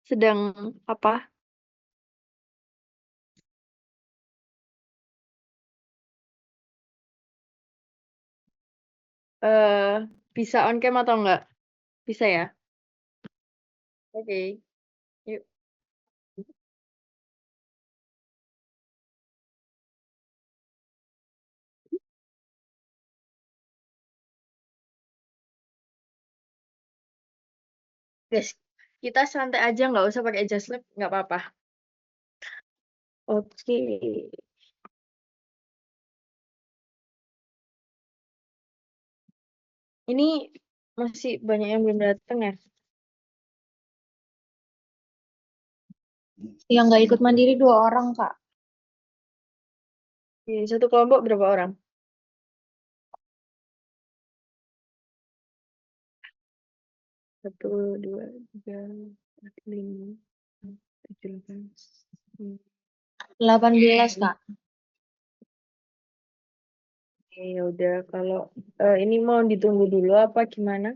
sedang apa? Eh, bisa on cam atau enggak? Bisa ya? Oke, yuk. Guys, kita santai aja, nggak usah pakai jas lab, nggak apa-apa. Oke. Ini masih banyak yang belum datang ya? Yang nggak ikut mandiri 2 orang, Kak. Di satu kelompok berapa orang? 1, 2, 3, 4, 5, 7, 8. 18, Kak. Oke, ya udah kalau ini mau ditunggu dulu apa gimana?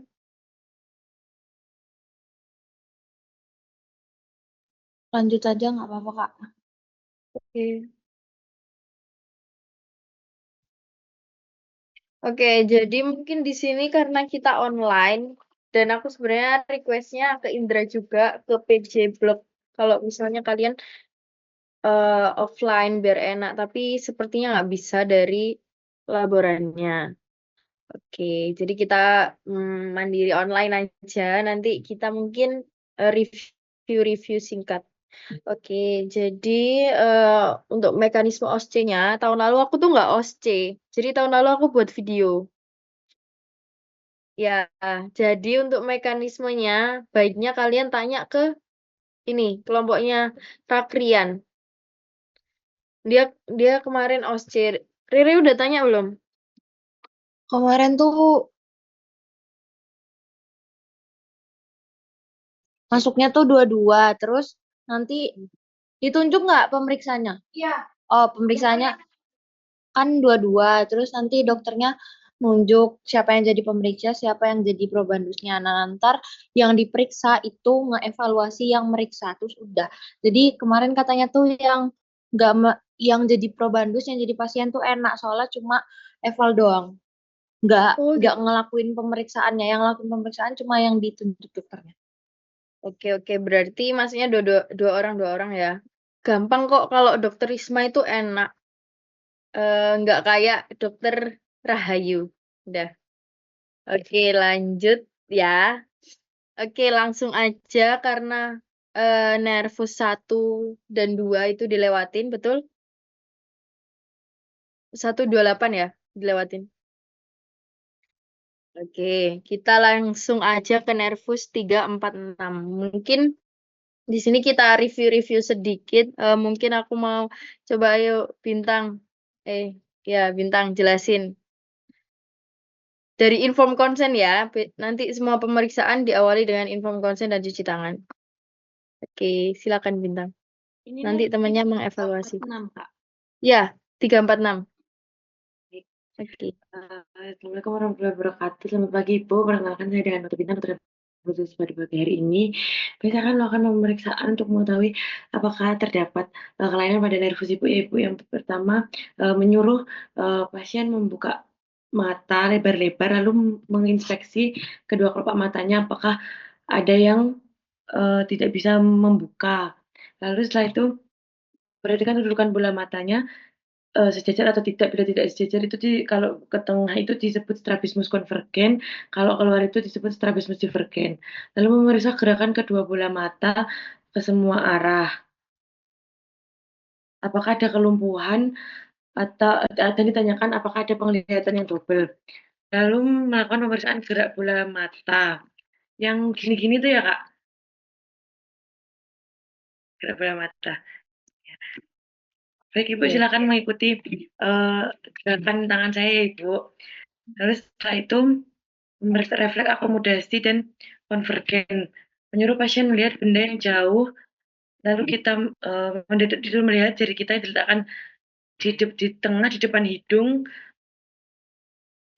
Lanjut aja nggak apa-apa, Kak. Oke. Oke, jadi mungkin di sini karena kita online dan aku sebenarnya requestnya ke Indra juga ke PJ Blog. Kalau misalnya kalian offline biar enak, tapi sepertinya nggak bisa dari laborannya. Oke, jadi kita mandiri online aja. Nanti kita mungkin review-review singkat. Oke, jadi untuk mekanisme OSCE-nya, tahun lalu aku tuh nggak OSCE. Jadi tahun lalu aku buat video. Ya, jadi untuk mekanismenya, baiknya kalian tanya ke ini, kelompoknya Rakrian. Dia dia kemarin OSCE. Riri udah tanya belum? Kemarin tuh masuknya tuh 2-2, terus nanti ditunjuk nggak pemeriksanya? Iya. Oh, pemeriksanya kan 2-2, terus nanti dokternya nunjuk siapa yang jadi pemeriksa, siapa yang jadi probandusnya. Nah, ntar yang diperiksa itu ngeevaluasi yang meriksa, terus udah. Jadi kemarin katanya tuh yang nggak yang jadi probandus, yang jadi pasien tuh enak, soalnya cuma eval doang. Nggak Oh nggak gitu. ngelakuin pemeriksaannya, yang ngelakuin pemeriksaan cuma yang ditunjuk dokternya. Oke, oke. Berarti maksudnya dua orang ya. Gampang kok kalau dokter Risma itu enak. Nggak kayak dokter Rahayu. Udah. Oke, lanjut ya. Oke, langsung aja karena nervus 1 dan 2 itu dilewatin, betul? 128 ya, dilewatin. Oke, kita langsung aja ke nervus 3, 4, 6. Mungkin di sini kita review-review sedikit. Mungkin aku mau coba ayo Bintang. Eh, ya Bintang jelasin. Dari inform consent ya. Nanti semua pemeriksaan diawali dengan inform consent dan cuci tangan. Oke, silakan Bintang. Ini Nanti nervus temannya 3, 4, mengevaluasi. 6, Kak. Ya, 3, 4, 6. Oke. Assalamualaikum warahmatullahi wabarakatuh. Selamat pagi Ibu. Perkenalkan saya dengan Dr. Bintang, dokter khusus pada pagi hari ini. Kita akan melakukan pemeriksaan untuk mengetahui apakah terdapat kelainan pada nervus Ibu. Ya, Ibu, yang pertama menyuruh pasien membuka mata lebar-lebar lalu menginspeksi kedua kelopak matanya apakah ada yang tidak bisa membuka. Lalu setelah itu perhatikan kedudukan bola matanya sejajar atau tidak. Bila tidak sejajar itu kalau ke tengah itu disebut strabismus konvergen, kalau keluar itu disebut strabismus divergen. Lalu memeriksa gerakan kedua bola mata ke semua arah. Apakah ada kelumpuhan atau dan ditanyakan apakah ada penglihatan yang double. Lalu melakukan pemeriksaan gerak bola mata. Yang gini-gini tuh ya, Kak, gerak bola mata. Baik, Ibu, Oke. silakan mengikuti gerakan tangan saya, ya, Ibu. Lalu setelah itu memeriksa refleks akomodasi dan konvergen, menyuruh pasien melihat benda yang jauh, lalu kita melihat jari kita diletakkan di tengah, di depan hidung,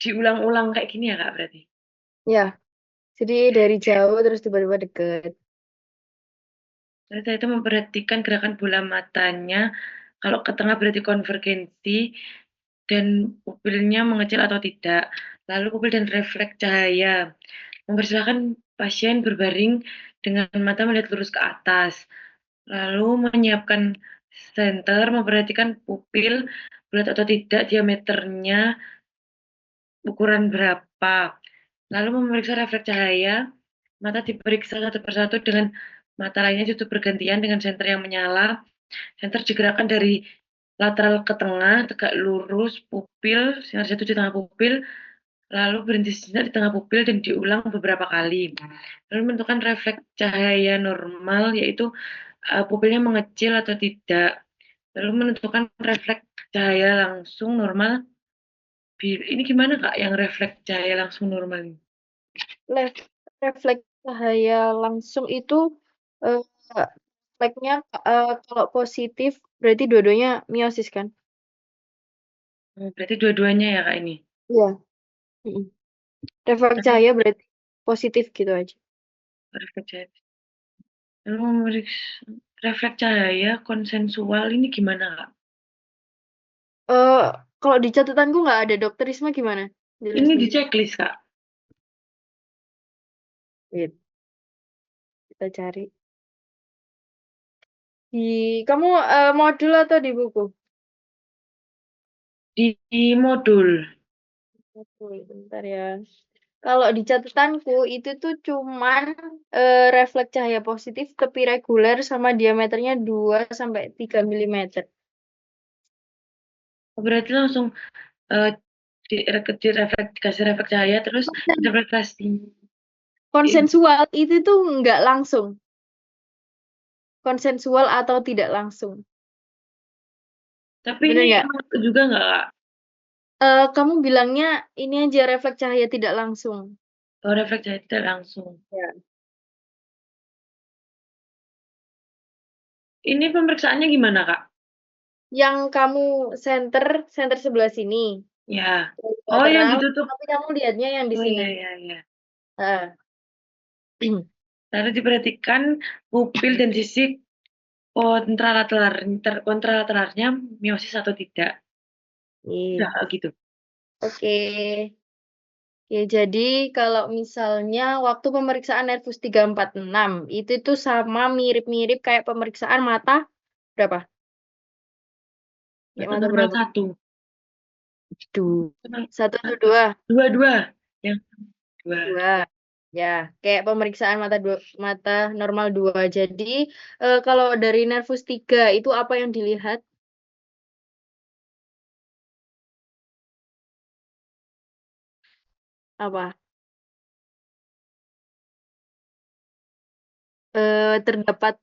diulang-ulang kayak gini ya, Kak, berarti? Ya, jadi dari jauh terus tiba-tiba deket. Saya itu memperhatikan gerakan bola matanya, kalau ke tengah berarti konvergensi, dan pupilnya mengecil atau tidak. Lalu pupil dan refleks cahaya. Mempersilahkan pasien berbaring dengan mata melihat lurus ke atas. Lalu menyiapkan senter, memperhatikan pupil bulat atau tidak, diameternya, ukuran berapa. Lalu memeriksa refleks cahaya, mata diperiksa satu persatu dengan mata lainnya tutup bergantian dengan senter yang menyala. Senter digerakkan dari lateral ke tengah, tegak lurus, pupil, sinar jatuh di tengah pupil, lalu berhenti sejenak di tengah pupil dan diulang beberapa kali. Lalu menentukan refleks cahaya normal, yaitu pupilnya mengecil atau tidak. Lalu menentukan refleks cahaya langsung normal. Ini gimana Kak yang refleks cahaya langsung normal ini? Refleks cahaya langsung itu refleksnya kalau positif berarti dua-duanya meiosis kan? Berarti dua-duanya ya Kak ini? Iya. Refleks cahaya berarti positif gitu aja. Refleks cahaya. Lalu memeriksa refleks cahaya konsensual ini gimana Kak? Kalau di catatanku nggak ada. Dokter Risma gimana? Ini di checklist Kak. Wait. Kita cari. Kamu modul atau di buku? Di modul. Bentar ya. Kalau di catatanku itu tuh cuman refleks cahaya positif tepi reguler sama diameternya 2 sampai 3 mm. Berarti langsung dikasih refleks cahaya terus interpretasi. Konsensual itu tuh nggak langsung. Konsensual atau tidak langsung. Tapi Bener ini nggak? juga nggak Kak? Kamu bilangnya ini aja refleks cahaya tidak langsung. Oh, refleks cahaya tidak langsung. Ya. Ini pemeriksaannya gimana Kak? Yang kamu center sebelah sini. Ya. Nggak Oh, yang terang, ditutup. tapi kamu lihatnya yang di Oh sini. iya iya. Lalu diperhatikan pupil dan sisi kontralateralnya meiosis atau tidak. Iya. Ya, gitu. Oke. Ya, jadi kalau misalnya waktu pemeriksaan nervus 346 itu tuh sama mirip-mirip kayak pemeriksaan mata berapa? Kayak Mata mata normal berapa? 1. 1 atau 2? 2. Yang 2. 2. Ya, kayak pemeriksaan mata normal 2. Jadi kalau dari nervus 3 itu apa yang dilihat? Apa? Terdapat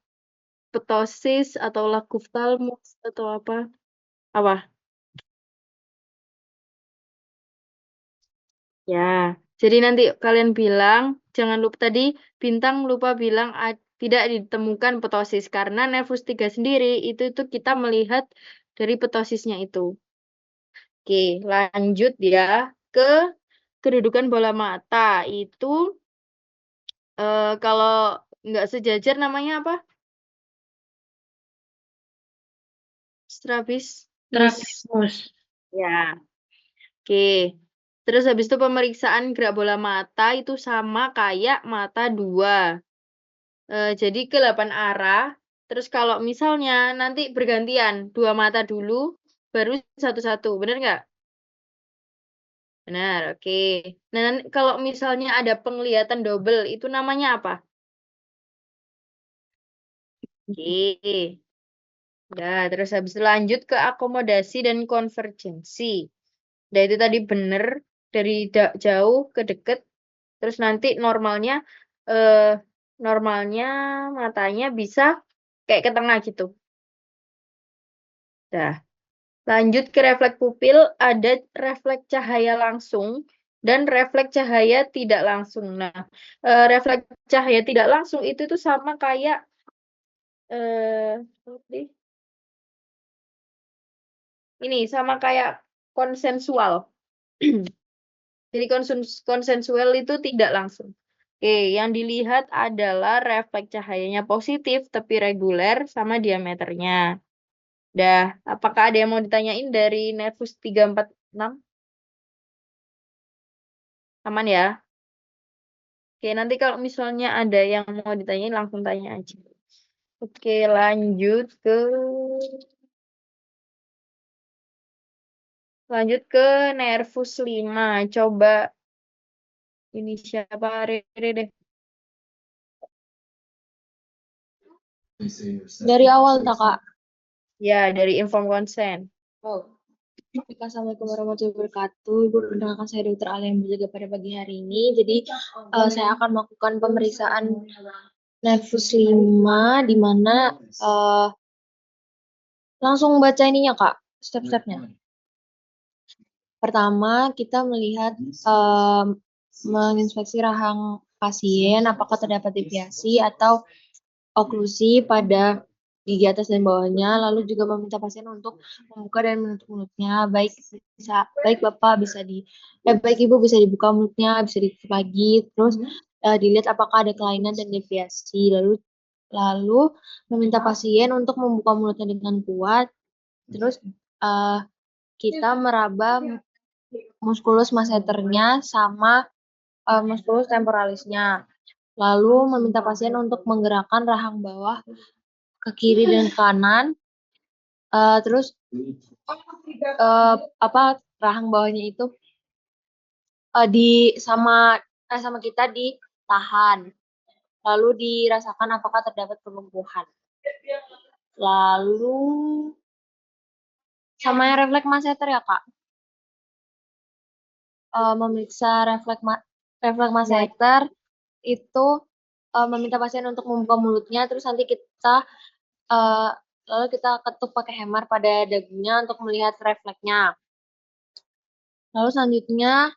ptosis atau lacus thalmus atau apa? Apa? Ya, jadi nanti kalian bilang, jangan lupa tadi Bintang lupa bilang tidak ditemukan ptosis karena nervus 3 sendiri itu kita melihat dari ptosisnya itu. Oke, lanjut ya ke kedudukan bola mata. Itu kalau nggak sejajar namanya apa? Strabismus. Ya. Oke. Terus habis itu pemeriksaan gerak bola mata itu sama kayak mata 2. Jadi ke 8 arah. Terus kalau misalnya nanti bergantian 2 mata dulu, baru satu-satu. Bener nggak? Benar, oke. Nah, kalau misalnya ada penglihatan double, itu namanya apa? Oke. Nah, terus habis itu lanjut ke akomodasi dan konvergensi. Nah, itu tadi bener dari jauh ke deket. Terus nanti normalnya eh, matanya bisa kayak ke tengah gitu. Nah, lanjut ke refleks pupil, ada refleks cahaya langsung dan refleks cahaya tidak langsung. Nah, refleks cahaya tidak langsung itu tuh sama kayak ini sama kayak konsensual. Jadi konsensual itu tidak langsung. Oke, yang dilihat adalah refleks cahayanya positif tapi reguler sama diameternya. Dah, apakah ada yang mau ditanyain dari Nervus 346? Aman ya? Oke, nanti kalau misalnya ada yang mau ditanyain langsung tanya aja. Oke, lanjut ke Nervus 5. Coba ini siapa? Rere deh. Dari awal tak Kak? Ya, dari inform consent. Oh. Assalamualaikum warahmatullahi wabarakatuh. Ibu, perkenalkan saya Dr. Alia yang berjaga pada pagi hari ini. Jadi saya akan melakukan pemeriksaan Nervus 5 di mana langsung baca ininya Kak, step-stepnya. Pertama, kita melihat menginspeksi rahang pasien apakah terdapat deviasi atau oklusi pada gigi atas dan bawahnya, lalu juga meminta pasien untuk membuka dan menutup mulutnya. Baik Bapak baik Ibu bisa dibuka mulutnya, bisa ditutup lagi, terus dilihat apakah ada kelainan dan deviasi. Lalu meminta pasien untuk membuka mulutnya dengan kuat. Terus kita meraba muskulus masseternya sama muskulus temporalisnya. Lalu meminta pasien untuk menggerakkan rahang bawah ke kiri dan kanan. Terus rahang bawahnya itu sama kita ditahan. Lalu dirasakan apakah terdapat kelumpuhan. Lalu sama yang refleks masseter ya Kak. Memeriksa refleks masseter itu meminta pasien untuk membuka mulutnya, terus nanti lalu kita ketuk pakai hammer pada dagunya untuk melihat refleksnya. Lalu selanjutnya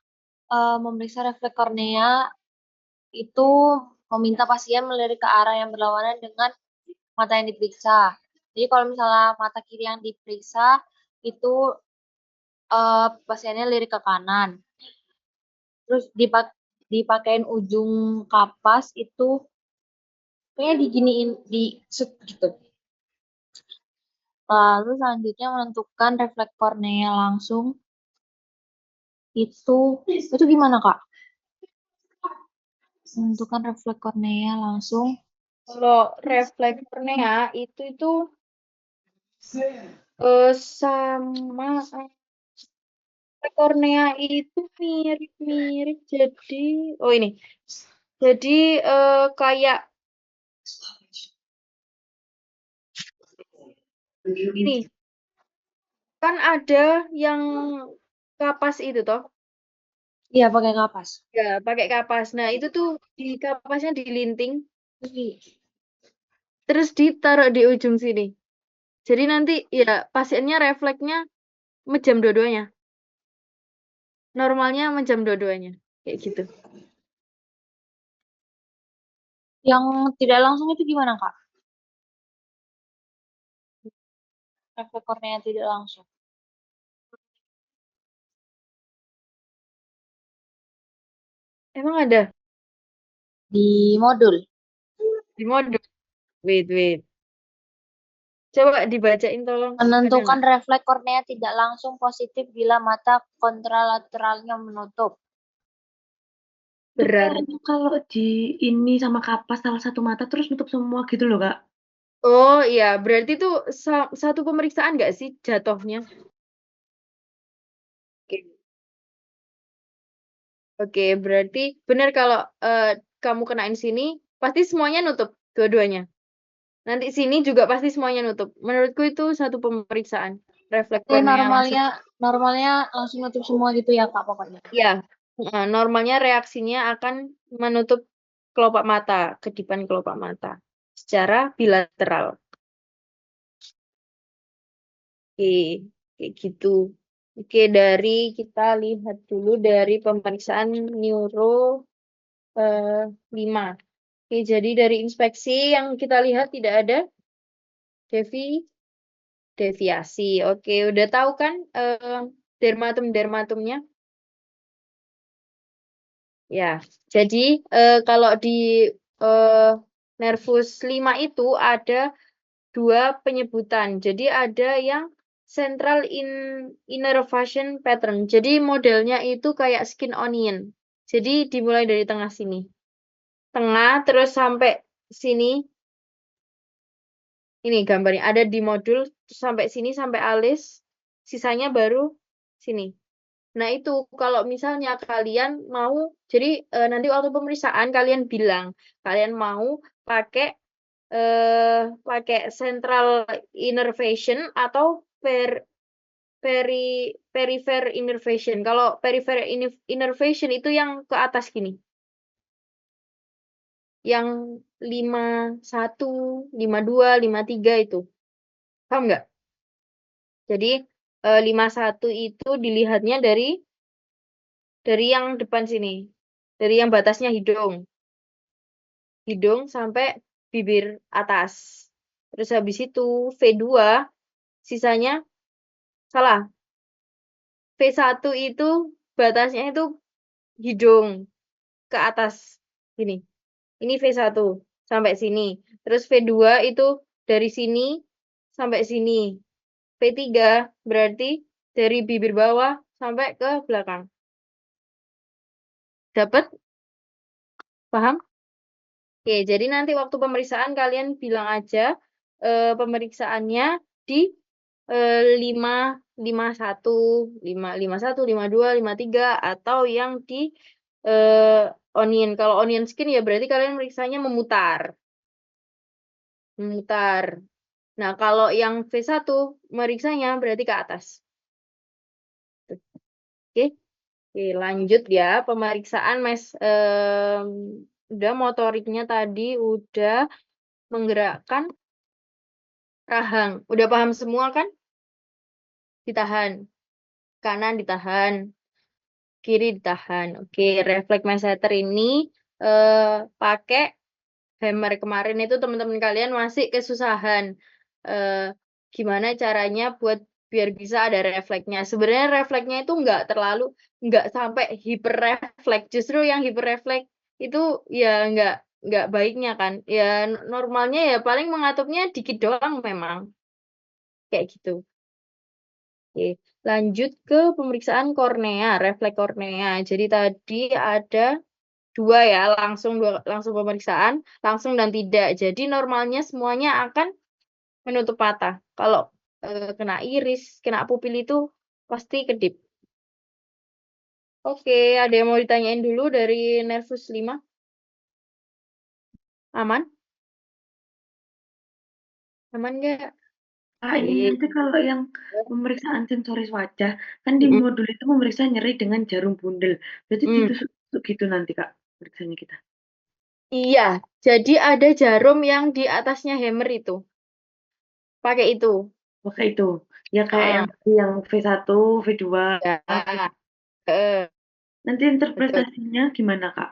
memeriksa refleks kornea itu meminta pasien melirik ke arah yang berlawanan dengan mata yang diperiksa. Jadi kalau misalnya mata kiri yang diperiksa itu pasiennya lirik ke kanan. Terus dipakein ujung kapas itu kayaknya diginiin di set gitu. Lalu selanjutnya menentukan refleks kornea langsung itu gimana Kak? Menentukan refleks kornea langsung. Kalau refleks kornea itu sama kornea itu mirip-mirip jadi ini. Jadi kayak ini. Kan ada yang kapas itu toh? Iya, pakai kapas. Ya, pakai kapas. Nah, itu tuh di kapasnya dilinting terus ditaruh di ujung sini. Jadi nanti ya pasiennya refleksnya mejam dua-duanya. Normalnya mejam dua-duanya. Kayak gitu. Yang tidak langsung itu gimana Kak? Refleks kornea tidak langsung. Emang ada Di modul. di modul. Wait. Coba dibacain tolong. Menentukan refleks kornea tidak langsung positif bila mata kontralateralnya menutup. Berarti kalau di ini sama kapas salah satu mata terus nutup semua gitu loh Kak. oh iya, berarti itu satu pemeriksaan nggak sih jatuhnya? Oke. Oke, berarti benar kalau kamu kenain sini pasti semuanya nutup dua-duanya. Nanti sini juga pasti semuanya nutup. Menurutku itu satu pemeriksaan refleks kornea langsung. Normalnya langsung nutup semua gitu ya Kak pokoknya. Ya, normalnya reaksinya akan menutup kelopak mata, kedipan kelopak mata secara bilateral. Oke, kayak gitu. Oke, kita lihat dulu dari pemeriksaan neuro 5. Oke, jadi dari inspeksi yang kita lihat tidak ada deviasi. Oke, udah tahu kan dermatumnya? Ya, jadi kalau di nervus 5 itu ada 2 penyebutan. Jadi ada yang central innervation pattern. Jadi modelnya itu kayak skin onion. Jadi dimulai dari tengah sini. Tengah terus sampai sini. Ini gambarnya ada di modul sampai sini sampai alis. Sisanya baru sini. Nah, itu kalau misalnya kalian mau, jadi nanti waktu pemeriksaan kalian bilang kalian mau pakai central innervation atau peripheral innervation. Kalau peripheral innervation itu yang ke atas gini. Yang 51, 52, 53 itu. Paham nggak? Jadi 51 itu dilihatnya dari yang depan sini. Dari yang batasnya hidung. Hidung sampai bibir atas. Terus habis itu V2 sisanya salah. V1 itu batasnya itu hidung ke atas gini. Ini V1 sampai sini. Terus V2 itu dari sini sampai sini. V3 berarti dari bibir bawah sampai ke belakang. Dapat? Paham? Oke, jadi nanti waktu pemeriksaan kalian bilang aja pemeriksaannya di 51, 52, 53 atau yang di onion. Kalau onion skin ya berarti kalian meriksanya memutar. Memutar. Nah, kalau yang V1 meriksanya berarti ke atas. Oke. Oke, lanjut ya pemeriksaan udah motoriknya tadi udah menggerakkan rahang. Udah paham semua kan? Ditahan. Kanan ditahan. Kiri ditahan. Oke, refleks masseter ini pakai hammer. Kemarin itu teman-teman kalian masih kesusahan. Gimana caranya buat biar bisa ada refleksnya. Sebenarnya refleksnya itu nggak sampai hiperrefleks. Justru yang hiperrefleks itu ya nggak baiknya kan. Ya normalnya ya paling mengatupnya dikit doang memang. Kayak gitu. Oke, lanjut ke pemeriksaan kornea, refleks kornea. Jadi tadi ada 2 ya, langsung pemeriksaan, langsung dan tidak. Jadi normalnya semuanya akan menutup mata. Kalau kena iris, kena pupil itu pasti kedip. Oke, ada yang mau ditanyain dulu dari nervus 5? Aman? Aman nggak? Ini nanti kalau yang pemeriksaan sensoris wajah, kan di Mm-mm. modul itu memeriksa nyeri dengan jarum bundel. Berarti ditusuk gitu nanti Kak, periksanya kita. Iya, jadi ada jarum yang di atasnya hammer itu. Pakai itu. Pakai itu. Ya kayak yang V1, V2. Ya. Eh, Nanti betul. interpretasinya gimana Kak?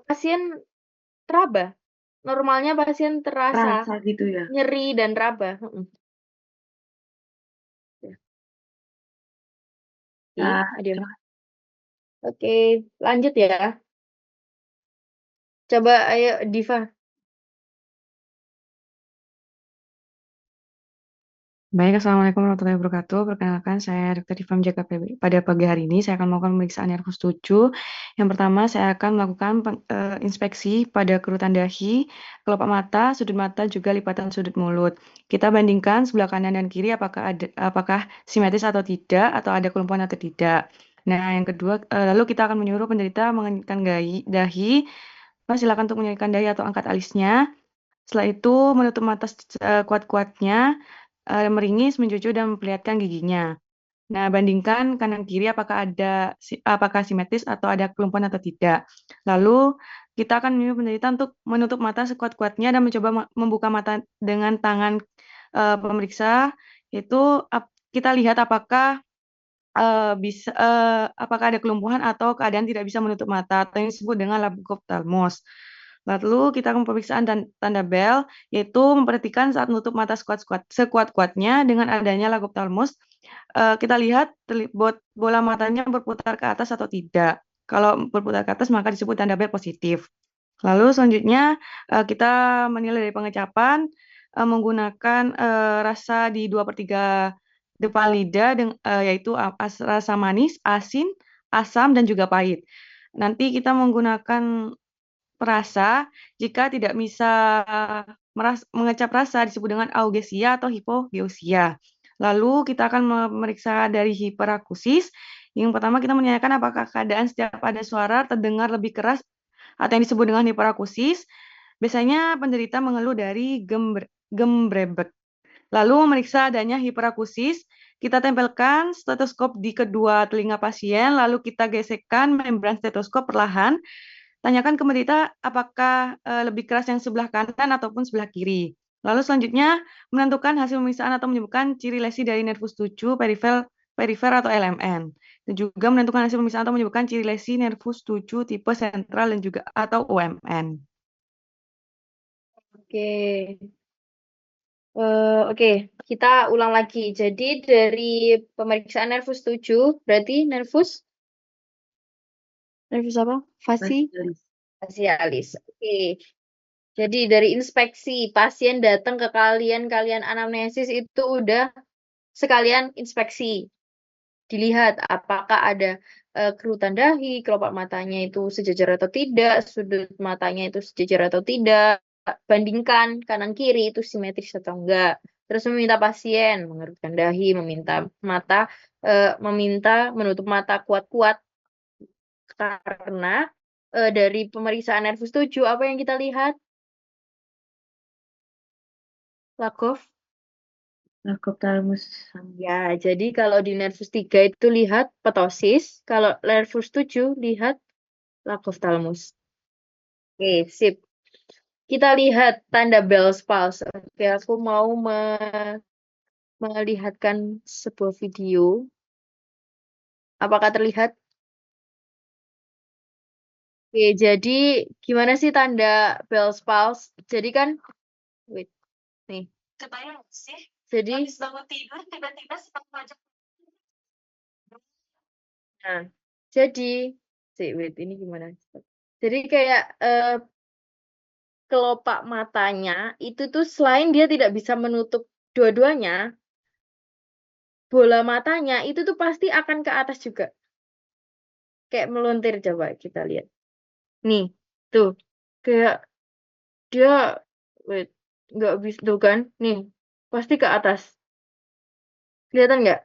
Pasien teraba. Normalnya pasien terasa Rasa gitu ya? nyeri dan raba. Ya, Oke, lanjut ya. Coba ayo Diva. Baik, Assalamualaikum warahmatullahi wabarakatuh. Perkenalkan, saya Dr. Diva Jaka PB. Pada pagi hari ini, saya akan melakukan pemeriksaan nervus 7. Yang pertama, saya akan melakukan inspeksi pada kerutan dahi, kelopak mata, sudut mata, juga lipatan sudut mulut. Kita bandingkan sebelah kanan dan kiri apakah simetris atau tidak, atau ada kelumpuhan atau tidak. Nah, yang kedua, lalu kita akan menyuruh penderita mengenyitkan dahi. Silakan untuk mengenyitkan dahi atau angkat alisnya. Setelah itu, menutup mata kuat-kuatnya, meringis, mencucu, dan memperlihatkan giginya. Nah, bandingkan kanan kiri apakah simetris atau ada kelumpuhan atau tidak. Lalu kita akan menyuruh penderita untuk menutup mata sekuat-kuatnya dan mencoba membuka mata dengan tangan pemeriksa. Itu kita lihat apakah apakah ada kelumpuhan atau keadaan tidak bisa menutup mata atau yang disebut dengan labokoptalmos. Lalu kita akan pemeriksaan tanda Bell, yaitu memperhatikan saat menutup mata sekuat-kuatnya dengan adanya labokoptalmos. Kita lihat bola matanya berputar ke atas atau tidak. Kalau berputar ke atas maka disebut tanda bel positif. Lalu selanjutnya kita menilai dari pengecapan menggunakan rasa di 2/3 depan lidah yaitu rasa manis, asin, asam, dan juga pahit. Nanti kita menggunakan perasa jika tidak bisa mengecap rasa disebut dengan augesia atau hipogeusia. Lalu kita akan memeriksa dari hiperakusis. Yang pertama kita menanyakan apakah keadaan setiap ada suara terdengar lebih keras atau yang disebut dengan hiperakusis. Biasanya penderita mengeluh dari gembrebek. Lalu memeriksa adanya hiperakusis, kita tempelkan stetoskop di kedua telinga pasien, lalu kita gesekkan membran stetoskop perlahan. Tanyakan ke penderita apakah lebih keras yang sebelah kanan ataupun sebelah kiri. Lalu selanjutnya menentukan hasil pemeriksaan atau menyebutkan ciri lesi dari nervus tujuh perifer atau LMN. Dan juga menentukan hasil pemeriksaan atau menyebutkan ciri lesi nervus tujuh tipe sentral dan juga atau UMN. Oke. Oke, kita ulang lagi. Jadi dari pemeriksaan nervus 7, berarti nervus apa? Facialis. Oke. Jadi dari inspeksi pasien datang ke kalian anamnesis itu udah sekalian inspeksi. Dilihat apakah ada kerutan dahi, kelopak matanya itu sejajar atau tidak, sudut matanya itu sejajar atau tidak, bandingkan kanan kiri itu simetris atau enggak. Terus meminta pasien mengerutkan dahi, meminta menutup mata kuat-kuat karena dari pemeriksaan nervus 7 apa yang kita lihat? Lakoff. Thalamus. Ya, jadi kalau di nervus 3 itu lihat ptosis, kalau nervus 7 lihat Lakoff thalamus. Oke, sip. Kita lihat tanda Bell's pulse. Oke, aku mau melihatkan sebuah video. Apakah terlihat? Oke, jadi gimana sih tanda Bell's pulse? Jadi kan, wait, nih. Kebayang sih? Jadi, Habis bangun tidur tiba-tiba sedang pajak. nah, jadi, wait, ini gimana? Jadi kayak kelopak matanya itu tuh selain dia tidak bisa menutup dua-duanya, bola matanya itu tuh pasti akan ke atas juga. Kayak melontir, coba kita lihat. Nih, tuh. Kayak dia wait, nggak bisa tuh kan? Nih, pasti ke atas. Kelihatan nggak?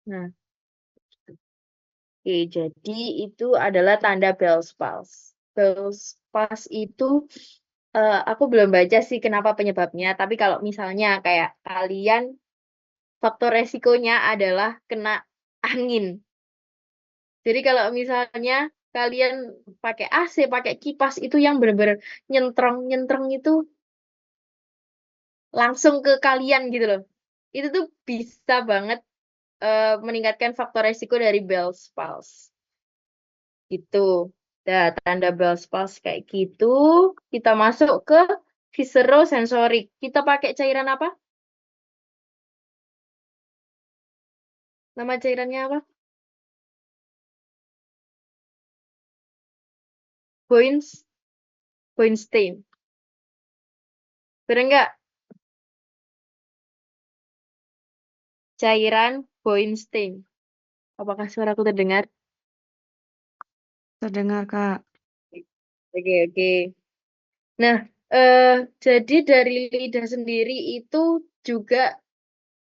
Nah, oke, jadi itu adalah tanda Bell's pulse. Bell's pulse itu aku belum baca sih kenapa penyebabnya, tapi kalau misalnya kayak kalian faktor resikonya adalah kena angin. Jadi kalau misalnya kalian pakai AC, pakai kipas itu yang benar-benar nyentrong itu langsung ke kalian gitu loh. Itu tuh bisa banget meningkatkan faktor resiko dari Bell's pulse. Gitu. Nah, tanda Bell's pulse kayak gitu, kita masuk ke viscerosensorik. Kita pakai cairan apa? Nama cairannya apa? Boinstein. Bener nggak? Cairan Boinstein. Apakah suaraku terdengar? Terdengar, Kak. Oke. Nah, jadi dari lidah sendiri itu juga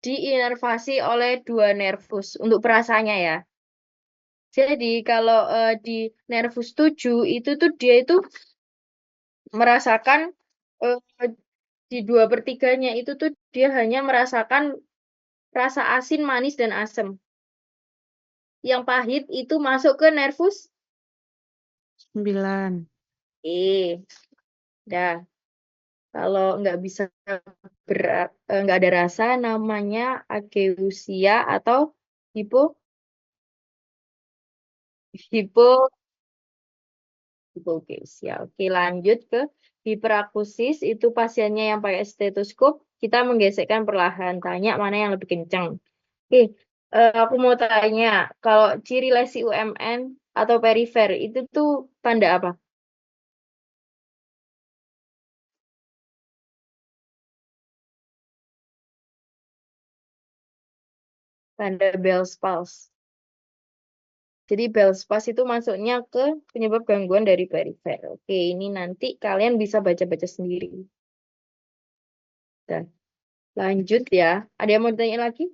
diinervasi oleh dua nervus untuk perasaannya ya. Jadi kalau di nervus 7 itu tuh dia itu merasakan di 2/3-nya itu tuh dia hanya merasakan rasa asin, manis, dan asam. Yang pahit itu masuk ke nervus 9. Dah. Kalau nggak bisa nggak ada rasa namanya ageusia atau hipogeusia. Oke, lanjut ke hiperakusis. Itu pasiennya yang pakai stetoskop. Kita menggesekkan perlahan. Tanya mana yang lebih kencang. Oke, Aku mau tanya, kalau ciri lesi UMN atau perifer itu tuh tanda apa? Tanda Bell's palsy. Jadi Bell's palsy itu masuknya ke penyebab gangguan dari perifer. Oke, ini nanti kalian bisa baca-baca sendiri. Dan lanjut ya. Ada yang mau ditanya lagi?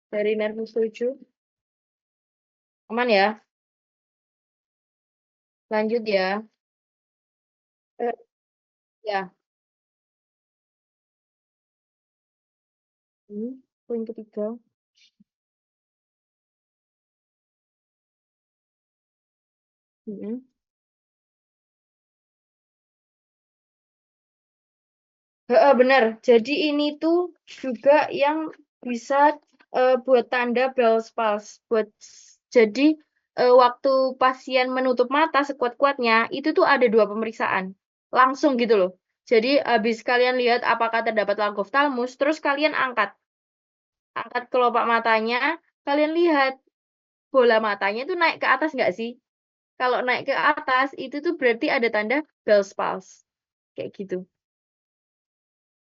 Dari nervus 7? Aman ya? Lanjut ya. Eh, ya. Poin ketiga. Hmm. Benar. Jadi ini tuh juga yang bisa buat tanda Bell's palsy. Jadi waktu pasien menutup mata sekuat-kuatnya itu tuh ada 2 pemeriksaan. Langsung gitu loh. Jadi habis kalian lihat apakah terdapat lagophthalmus, terus kalian angkat kelopak matanya, kalian lihat bola matanya itu naik ke atas nggak sih? Kalau naik ke atas itu tuh berarti ada tanda Bell's palsy. Kayak gitu.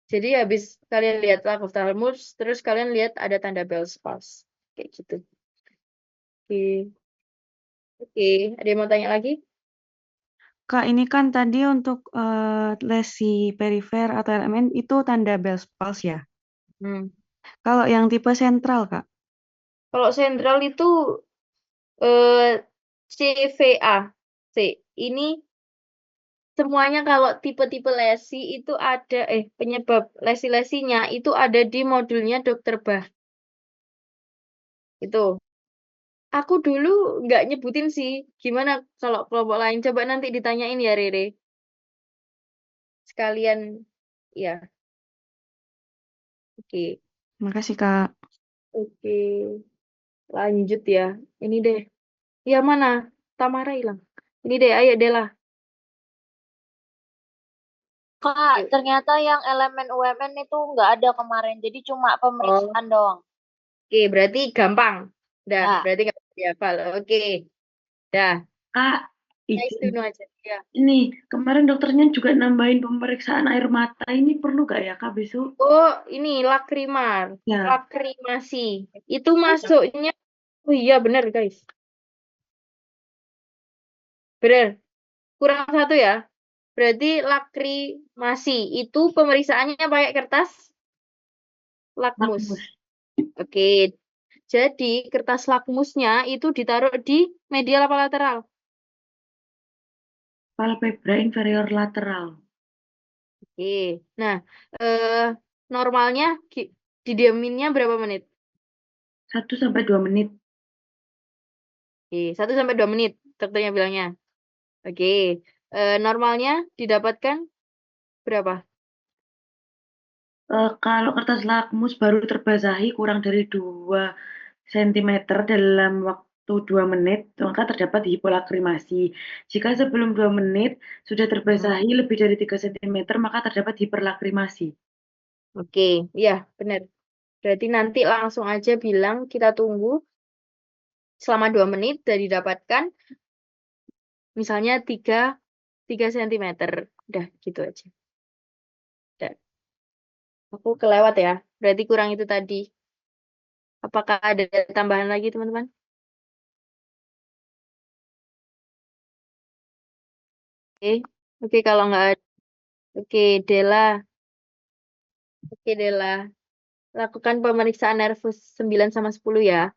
Jadi habis kalian lihat lagophthalmus, terus kalian lihat ada tanda Bell's palsy. Kayak gitu. Oke. Oke, ada yang mau tanya lagi? Kak, ini kan tadi untuk lesi perifer atau elemen itu tanda Bell's palsy ya. Kalau yang tipe sentral, Kak? Kalau sentral itu eh, CVA. Ini semuanya kalau tipe-tipe lesi itu ada penyebab lesi-lesinya itu ada di modulnya Dokter Bah. Itu. Aku dulu nggak nyebutin sih. Gimana kalau kelompok lain? Coba nanti ditanyain ya, Rere. Sekalian, ya. Oke. Makasih, Kak. Oke. Lanjut ya. Ini deh. Ya mana? Tamara hilang. Ini deh, ayo Dela. Kak, ternyata yang elemen UMN itu nggak ada kemarin, jadi cuma pemeriksaan doang. Oke, berarti gampang. Dah, Ya. berarti nggak bisa dihafal. Oke. Dah. Kak, Nice to izin. know aja. Ya. Ini kemarin dokternya juga nambahin pemeriksaan air mata. Ini perlu gak ya Kak besok? Oh, ini lakrimar. Ya. Lakrimasi. Itu masuknya. Oh iya, benar guys. Benar. Kurang 1 ya. Berarti lakrimasi. Itu pemeriksaannya pakai kertas lakmus. Oke. Jadi kertas lakmusnya itu ditaruh di medial apa lateral? Palpebra inferior lateral. Oke. Nah, normalnya didiaminnya berapa menit? 1 sampai 2 menit. Oke, 1 sampai 2 menit dokternya bilangnya. Oke. Normalnya didapatkan berapa? Kalau kertas lakmus baru terbasahi kurang dari 2 cm dalam waktu 2 menit, maka terdapat hipolakrimasi. Jika sebelum 2 menit sudah terbasahi lebih dari 3 cm, maka terdapat hiperlakrimasi. Oke, ya benar. Berarti nanti langsung aja bilang kita tunggu selama 2 menit dan didapatkan misalnya 3 cm. Udah gitu aja. Udah. Aku kelewat ya. Berarti kurang itu tadi. Apakah ada tambahan lagi teman-teman? Oke, kalau nggak ada. Oke, Dela. Oke, Dela. Lakukan pemeriksaan nervus 9 sama 10 ya.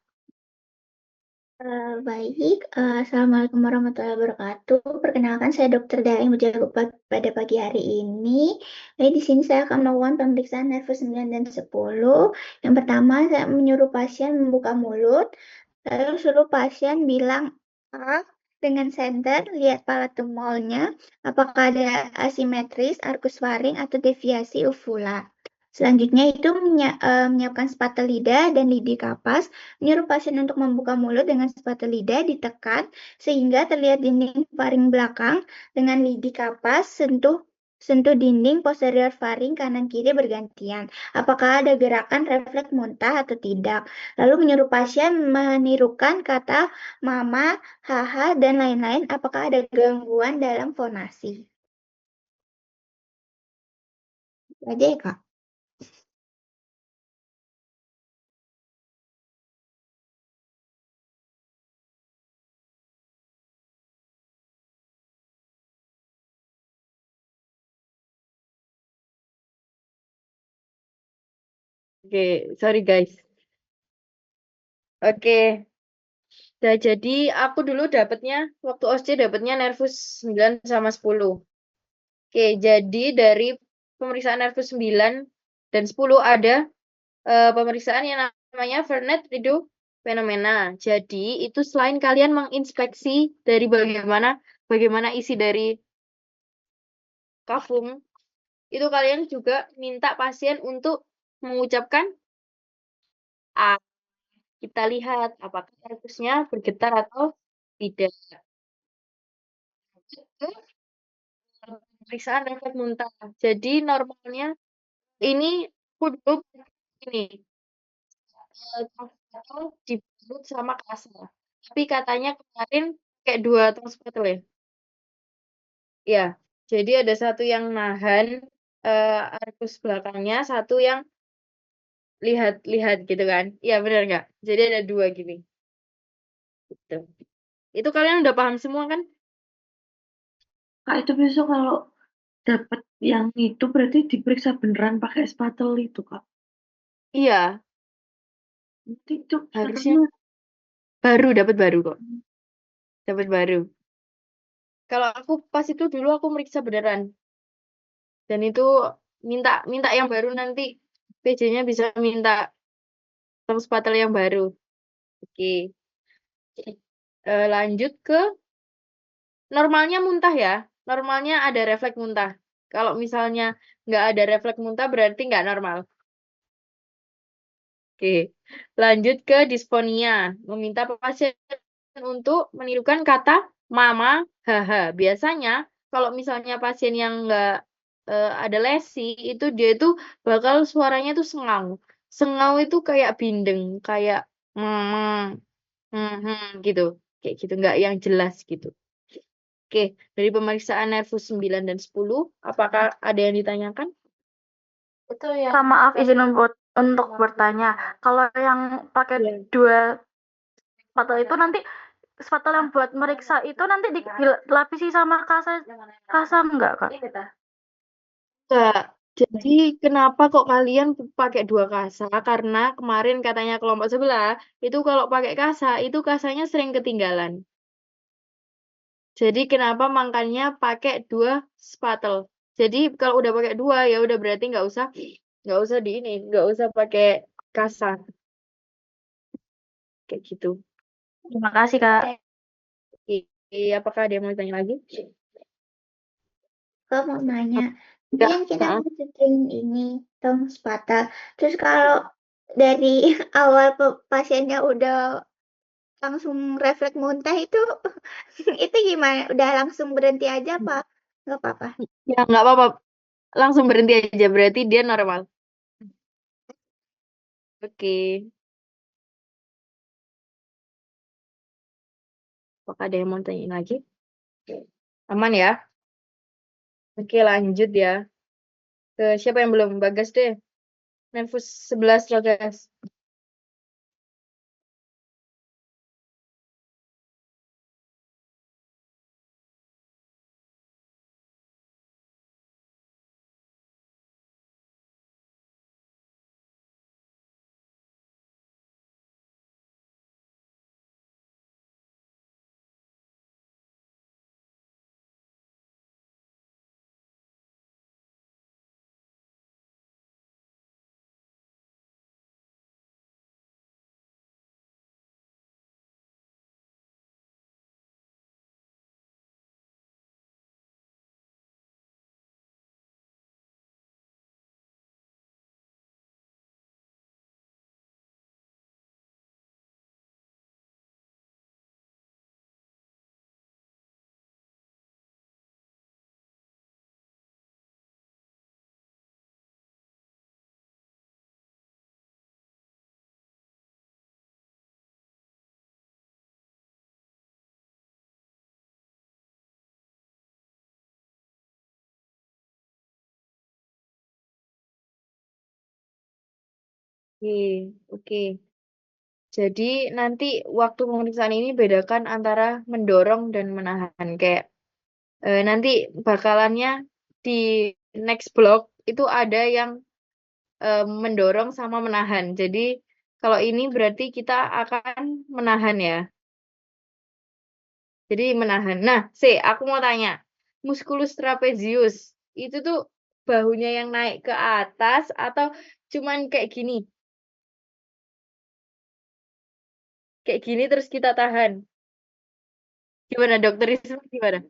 Baik, Assalamualaikum warahmatullahi wabarakatuh. Perkenalkan, saya Dr. Dela yang berjaga pada pagi hari ini. Jadi di sini saya akan melakukan pemeriksaan nervus 9 dan 10. Yang pertama, saya menyuruh pasien membuka mulut, lalu suruh pasien bilang A dengan center, lihat palatal tumornya, apakah ada asimetris, arkus faring, atau deviasi uvula. Selanjutnya itu menyiapkan spatula lidah dan lidi kapas, menyuruh pasien untuk membuka mulut dengan spatula lidah ditekan sehingga terlihat dinding faring belakang dengan lidi kapas sentuh sentuh dinding posterior faring kanan kiri bergantian. Apakah ada gerakan refleks muntah atau tidak? Lalu menyuruh pasien menirukan kata mama, haha, dan lain-lain. Apakah ada gangguan dalam fonasi? Itu aja ya, Kak. Oke, sorry guys. Oke, nah jadi aku dulu dapatnya waktu OSCE dapatnya nervus 9 sama 10. Oke, jadi dari pemeriksaan nervus 9 dan 10 ada pemeriksaan yang namanya Vernet Rideau fenomena. Jadi itu selain kalian menginspeksi dari bagaimana isi dari kafum, itu kalian juga minta pasien untuk mengucapkan A. Kita lihat apakah nervusnya bergetar atau tidak. Itu pemeriksaan refleks muntah. Jadi normalnya ini aku dulu ini atau dibalut sama kasar. Tapi katanya kemarin kayak 2 transporter ya. Ya, jadi ada satu yang nahan arkus belakangnya, satu yang lihat gitu kan. Iya benar nggak? Jadi ada 2 gini. Gitu. Itu kalian udah paham semua kan? Kak, itu besok kalau dapat yang itu berarti diperiksa beneran pakai spatel itu, Kak. Iya, Nanti itu harusnya seremnya dapat baru kok. Dapat baru. Kalau aku pas itu dulu aku meriksa beneran. Dan itu minta yang baru nanti PJ-nya bisa minta spatel yang baru. Oke. Lanjut ke normalnya muntah ya. Normalnya ada refleks muntah. Kalau misalnya nggak ada refleks muntah berarti nggak normal. Oke. Lanjut ke disponia. Meminta pasien untuk menirukan kata mama, haha. Biasanya kalau misalnya pasien yang nggak ada lesi itu dia itu bakal suaranya tuh sengau. Sengau itu kayak bindeng, kayak gitu. Kayak gitu, nggak yang jelas gitu. Oke, dari pemeriksaan nervus 9 dan 10, apakah ada yang ditanyakan? Itu ya. Maaf izin untuk bertanya. Kalau yang pakai Iya. 2 spatel itu nanti spatel yang buat meriksa itu nanti dilapisi sama kasa enggak, Kak? Enggak. Jadi kenapa kok kalian pakai 2 kasa? Karena kemarin katanya kelompok sebelah, itu kalau pakai kasa, itu kasanya sering ketinggalan. Jadi kenapa makanya pakai 2 spatel. Jadi kalau udah pakai 2 ya udah berarti nggak usah nggak usah pakai kasa. Kayak gitu. Terima kasih, Kak. Apakah ada yang mau tanya lagi? Kak mau nanya, Enggak. kan kita sering ini tong sepatah. Terus kalau dari awal pasiennya udah langsung refleks muntah itu itu gimana? Udah langsung berhenti aja apa? Nggak apa-apa. Ya nggak apa-apa. Langsung berhenti aja berarti dia normal. Oke. Apakah ada yang mau tanya lagi? Aman ya? Oke, lanjut ya. Ke siapa yang belum? Bagas deh. Nervus 11 Bagas. Oke. Jadi nanti waktu pemeriksaan ini bedakan antara mendorong dan menahan. Kayak nanti bakalannya di next block itu ada yang mendorong sama menahan. Jadi kalau ini berarti kita akan menahan ya. Jadi menahan. Nah, aku mau tanya. Musculus trapezius itu tuh bahunya yang naik ke atas atau cuman kayak gini? Kayak gini terus kita tahan. Gimana dokter Risma gimana?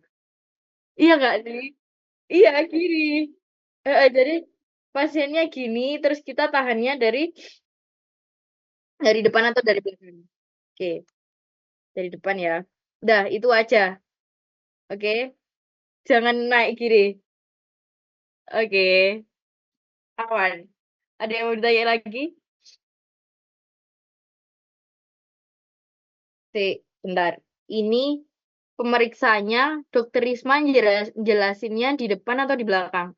Iya nggak sih? Iya, gini. Jadi pasiennya gini terus kita tahannya dari depan atau dari belakang? Oke, dari depan ya. Udah, itu aja. Oke. Jangan naik kiri. Oke. Aman. Ada yang mau ditanya lagi? Bentar. Ini pemeriksanya dokter Risma jelasinnya di depan atau di belakang?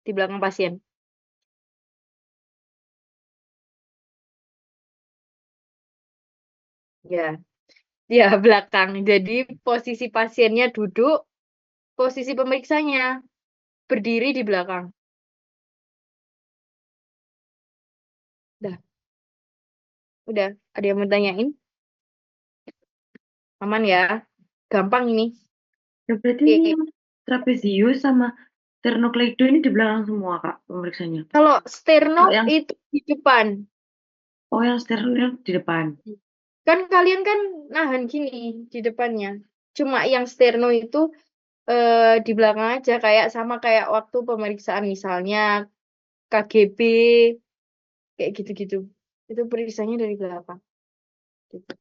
Di belakang pasien. Ya. Ya, belakang. Jadi posisi pasiennya duduk, posisi pemeriksanya berdiri di belakang. Udah. Ada yang mau tanyain? Aman ya? Gampang ini. Ya, berarti Oke. ini trapezius sama sternocleido ini di belakang semua, Kak, pemeriksaannya. Kalau sterno yang itu di depan. Oh, yang sterno di depan. Kan kalian kan nahan gini di depannya. Cuma yang sterno itu di belakang aja sama kayak waktu pemeriksaan misalnya KGB kayak gitu-gitu. Itu periksanya dari belakang. Gitu.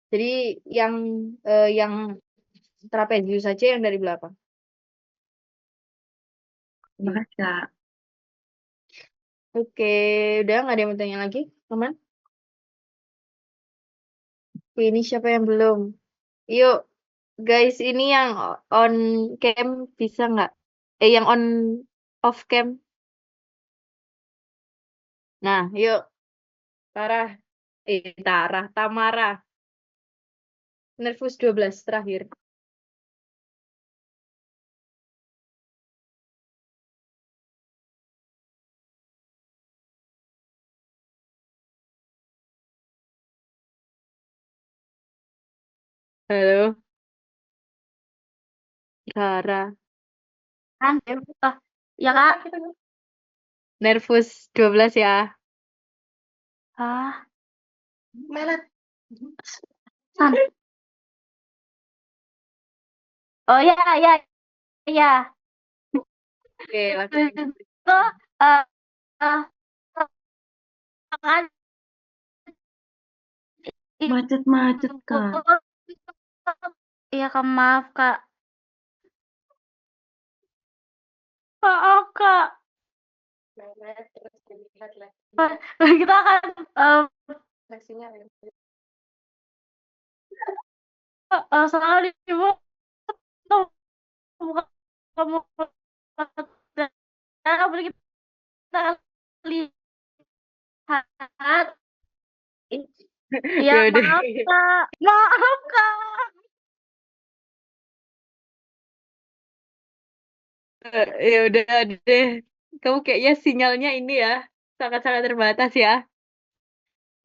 Jadi yang trapezius saja yang dari belakang. Terima kasih, Kak. Oke, udah nggak ada yang mau tanya lagi, teman? Ini siapa yang belum? Yuk, guys, ini yang on cam bisa nggak? Yang on off cam. Nah, yuk, Tamara. Nervus 12 terakhir. Halo, Tara. Ya Kak. Nervus 12 ya. Melet. San. Oh ya, ya. Oke, langsung. Itu kan Macet-macet, Kak. Iya Kak, maaf Kak. Maaf Kak. Kita akan selalu Ibu buka kamu dan boleh kita lihat. Iya, Yaudah. maaf Kak. Maaf Kak. Ya udah deh. Kamu kayaknya sinyalnya ini ya sangat-sangat terbatas ya.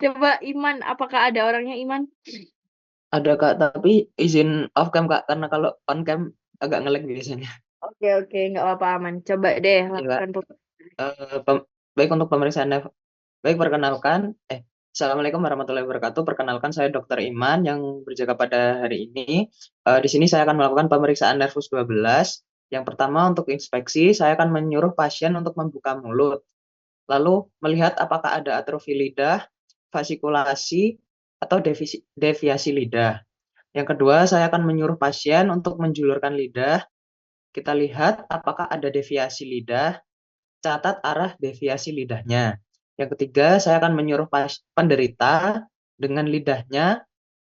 Coba Iman, apakah ada orangnya Iman? Ada Kak, tapi izin off cam Kak, karena kalau on cam agak nge-lag biasanya. Oke, nggak apa-apa aman. Coba deh Iya, Kak. lakukan Baik untuk pemeriksaan baik, perkenalkan, Assalamualaikum warahmatullahi wabarakatuh. Perkenalkan, saya Dr. Iman yang berjaga pada hari ini. Di sini saya akan melakukan pemeriksaan nervus 12. Yang pertama, untuk inspeksi, saya akan menyuruh pasien untuk membuka mulut, lalu melihat apakah ada atrofi lidah, fasikulasi, atau deviasi lidah. Yang kedua, saya akan menyuruh pasien untuk menjulurkan lidah. Kita lihat apakah ada deviasi lidah, catat arah deviasi lidahnya. Yang ketiga, saya akan menyuruh penderita dengan lidahnya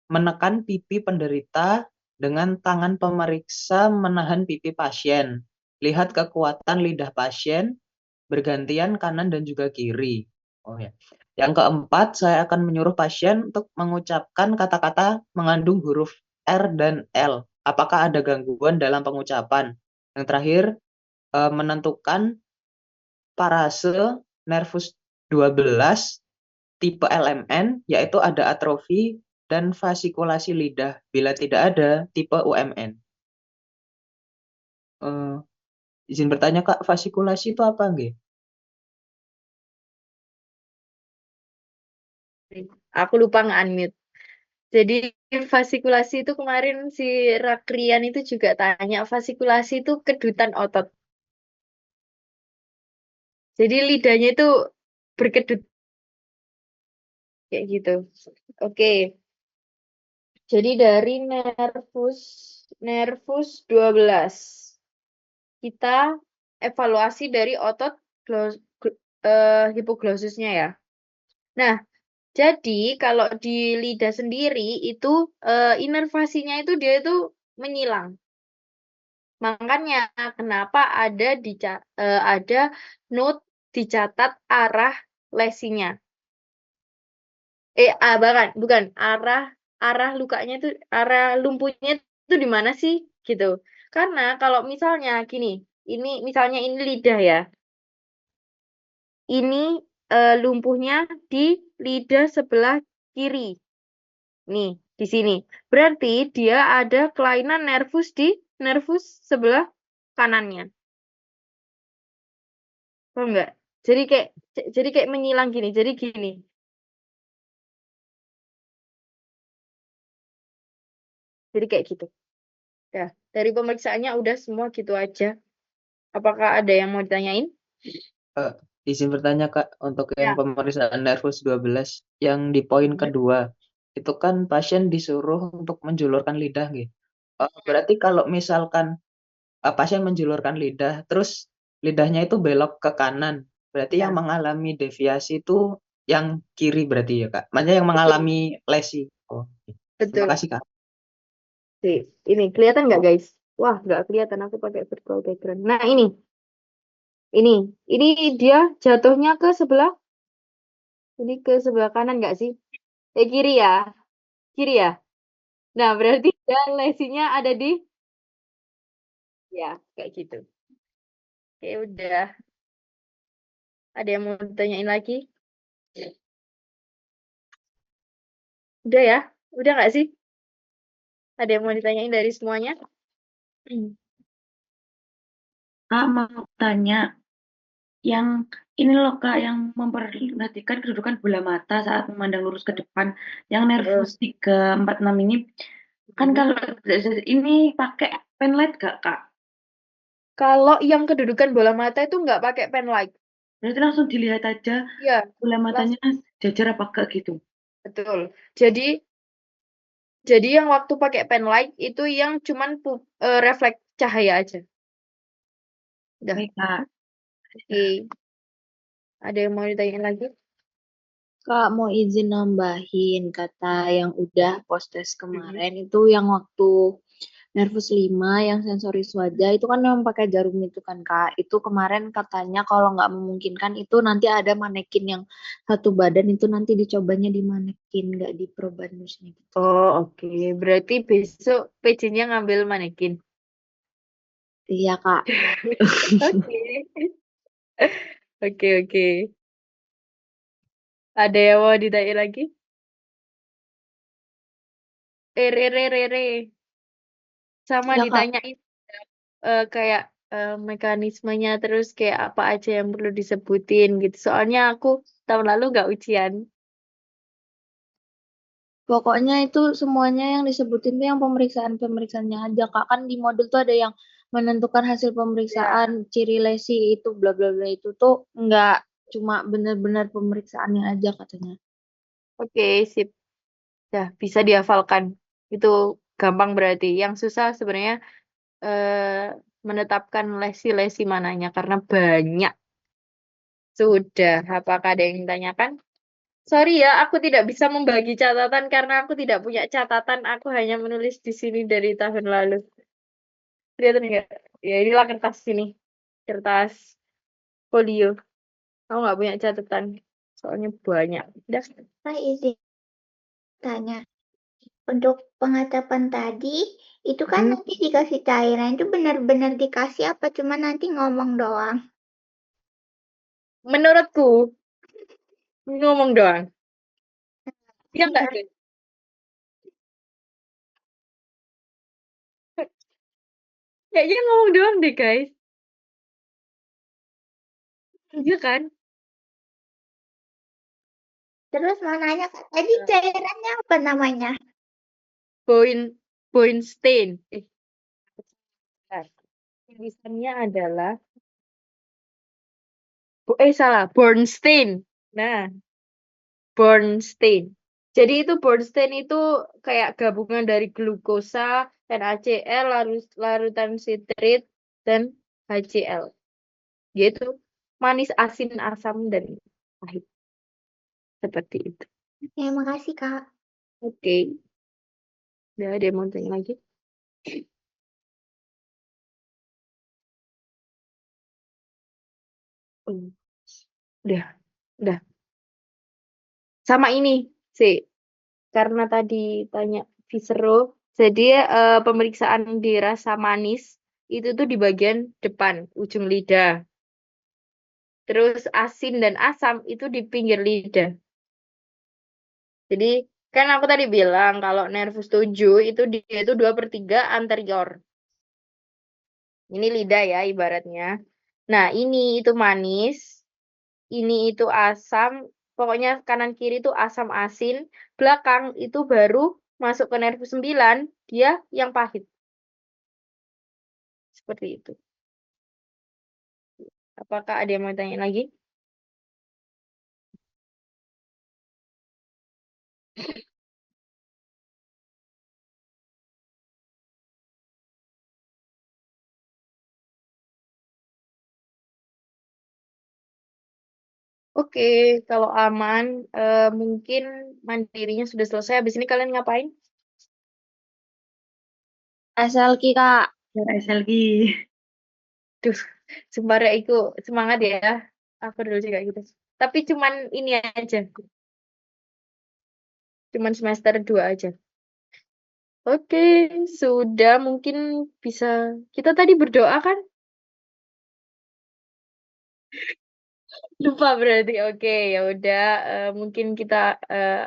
menekan pipi penderita dengan tangan pemeriksa menahan pipi pasien. Lihat kekuatan lidah pasien bergantian kanan dan juga kiri. Oh ya. Yang keempat, saya akan menyuruh pasien untuk mengucapkan kata-kata mengandung huruf R dan L. Apakah ada gangguan dalam pengucapan? Yang terakhir, menentukan parase nervus 12 tipe LMN, yaitu ada atrofi dan fasikulasi lidah. Bila tidak ada, tipe UMN. Izin bertanya, Kak, fasikulasi itu apa, nggih? Aku lupa nge-unmute. Jadi fasikulasi itu kemarin si Rakrian itu juga tanya, fasikulasi itu kedutan otot. Jadi lidahnya itu berkedut kayak gitu. Oke. Jadi dari nervus 12. Kita evaluasi dari otot hipoglossusnya ya. Nah, jadi kalau di lidah sendiri itu inervasinya itu dia itu menyilang. Makanya kenapa ada note dicatat arah lesinya. Bukan arah lukanya itu, arah lumpuhnya itu di mana sih gitu. Karena kalau misalnya gini, misalnya ini lidah ya. Ini lumpuhnya di lidah sebelah kiri. Nih, di sini. Berarti dia ada kelainan nervus di nervus sebelah kanannya. Paham nggak? Jadi kayak menyilang gini. Jadi gini. Jadi kayak gitu. Ya, dari pemeriksaannya udah semua gitu aja. Apakah ada yang mau ditanyain? Izin bertanya, Kak, untuk yang Ya. pemeriksaan nervus 12 yang di poin kedua, itu kan pasien disuruh untuk menjulurkan lidah, nggih. Berarti kalau misalkan pasien menjulurkan lidah, terus lidahnya itu belok ke kanan, berarti Ya. yang mengalami deviasi itu yang kiri berarti ya, Kak? Maksudnya yang mengalami lesi. Oh, Betul. terima kasih, Kak. Ini kelihatan nggak, guys? Wah, nggak kelihatan, aku pakai virtual background. Nah, ini dia jatuhnya ke sebelah, ini ke sebelah kanan nggak sih? Kiri ya, kiri ya. Nah, berarti dia lesinya ada di, ya kayak gitu. Oke, udah. Ada yang mau ditanyain lagi? Udah ya? Udah nggak sih? Ada yang mau ditanyain dari semuanya? Kak, mau tanya, yang ini loh Kak, yang memperhatikan kedudukan bola mata saat memandang lurus ke depan, yang nervus 3, 4, 6 ini, kan kalau ini pakai pen light gak Kak? Kalau yang kedudukan bola mata itu nggak pakai pen light. Berarti langsung dilihat aja Iya, bola matanya jajar apa gak gitu? betul. Jadi yang waktu pakai pen light itu yang cuman refleks cahaya aja. Udah. Oke Kak. Oke. Ada yang mau ditanyain lagi? Kak, mau izin nambahin kata yang udah post-test kemarin itu yang waktu nervus 5 yang sensoris wajah itu kan yang pakai jarum itu kan Kak. Itu kemarin katanya kalau nggak memungkinkan itu nanti ada manekin yang satu badan itu nanti dicobanya di manekin, nggak di probanusnya gitu. Oh, oke. Berarti besok PJ-nya ngambil manekin. Iya Kak. Oke. Oke. Ada yang mau ditanya lagi? Re. Sama Iya Kak. ditanyain kayak mekanismenya, terus kayak apa aja yang perlu disebutin gitu. Soalnya aku tahun lalu nggak ujian. Pokoknya itu semuanya yang disebutin tuh yang pemeriksaan-pemeriksaannya aja Kak. Kan di modul tuh ada yang menentukan hasil pemeriksaan, ciri lesi itu bla bla bla itu tuh nggak cuma benar-benar pemeriksaannya aja katanya. Oke, sip. Ya, bisa dihafalkan. Itu gampang berarti. Yang susah sebenarnya menetapkan lesi-lesi mananya karena banyak. Sudah, apakah ada yang ditanyakan? Sorry ya, aku tidak bisa membagi catatan karena aku tidak punya catatan. Aku hanya menulis di sini dari tahun lalu. Kelihatan nggak? Ya, inilah kertas sini. Kertas Folio. Aku nggak punya catatan. Soalnya banyak. Udah. Saya izin tanya. Untuk pengetapan tadi, itu kan nanti dikasih cairan, itu benar-benar dikasih apa cuma nanti ngomong doang? Menurutku, ngomong doang. Iya nggak, guys? Kayaknya ngomong doang deh, guys. Iya kan? Terus mau nanya, Kak, tadi cairannya apa namanya? Boinstein. Bentar. Tulisannya adalah salah, Bornstein. Nah, Bornstein. Jadi itu Bornstein itu kayak gabungan dari glukosa, NaCl, larutan sitrit, dan HCl. Gitu. Manis, asin, asam, dan pahit. Seperti itu. Ya, makasih, Kak. Oke. Udah ada yang mau tanya lagi? Udah. Sama ini sih. Karena tadi tanya visero, jadi pemeriksaan di rasa manis itu tuh di bagian depan, ujung lidah. Terus asin dan asam itu di pinggir lidah. Jadi kan aku tadi bilang kalau nervus 7 itu dia itu 2/3 anterior. Ini lidah ya ibaratnya. Nah ini itu manis, ini itu asam, pokoknya kanan kiri itu asam asin, belakang itu baru masuk ke nervus 9, dia yang pahit. Seperti itu. Apakah ada yang mau tanya lagi? Oke, kalau aman, mungkin mandirinya sudah selesai. Habis ini kalian ngapain? SLQ, Kak. SLG. Duh, sembara itu semangat ya. Aku dulu juga gitu. Tapi cuman ini aja. Cuman semester 2 aja. Oke, sudah mungkin bisa. Kita tadi berdoa kan? Lupa berarti. Oke, ya udah mungkin kita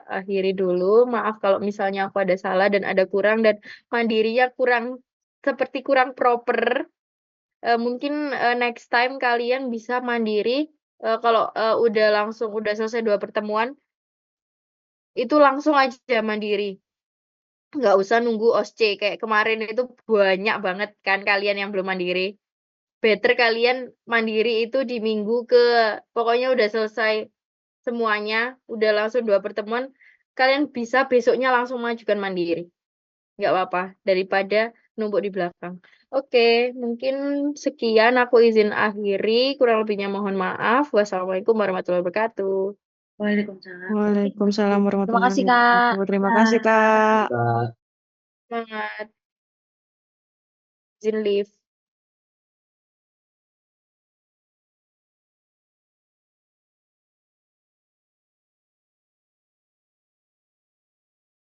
akhiri dulu. Maaf kalau misalnya aku ada salah dan ada kurang dan mandirinya kurang seperti kurang proper. Mungkin next time kalian bisa mandiri kalau udah selesai 2 pertemuan itu langsung aja mandiri. Nggak usah nunggu OSCE kayak kemarin itu banyak banget kan kalian yang belum mandiri. Better kalian mandiri itu di minggu pokoknya udah selesai semuanya, udah langsung 2 pertemuan, kalian bisa besoknya langsung majukan mandiri. Nggak apa-apa, daripada numpuk di belakang. Oke, mungkin sekian aku izin akhiri, kurang lebihnya mohon maaf. Wassalamualaikum warahmatullahi wabarakatuh. Waalaikumsalam. Waalaikumsalam Terima warahmatullahi kasih, Kak. wabarakatuh. Terima kasih, Kak. Kak. Semangat. Izin live.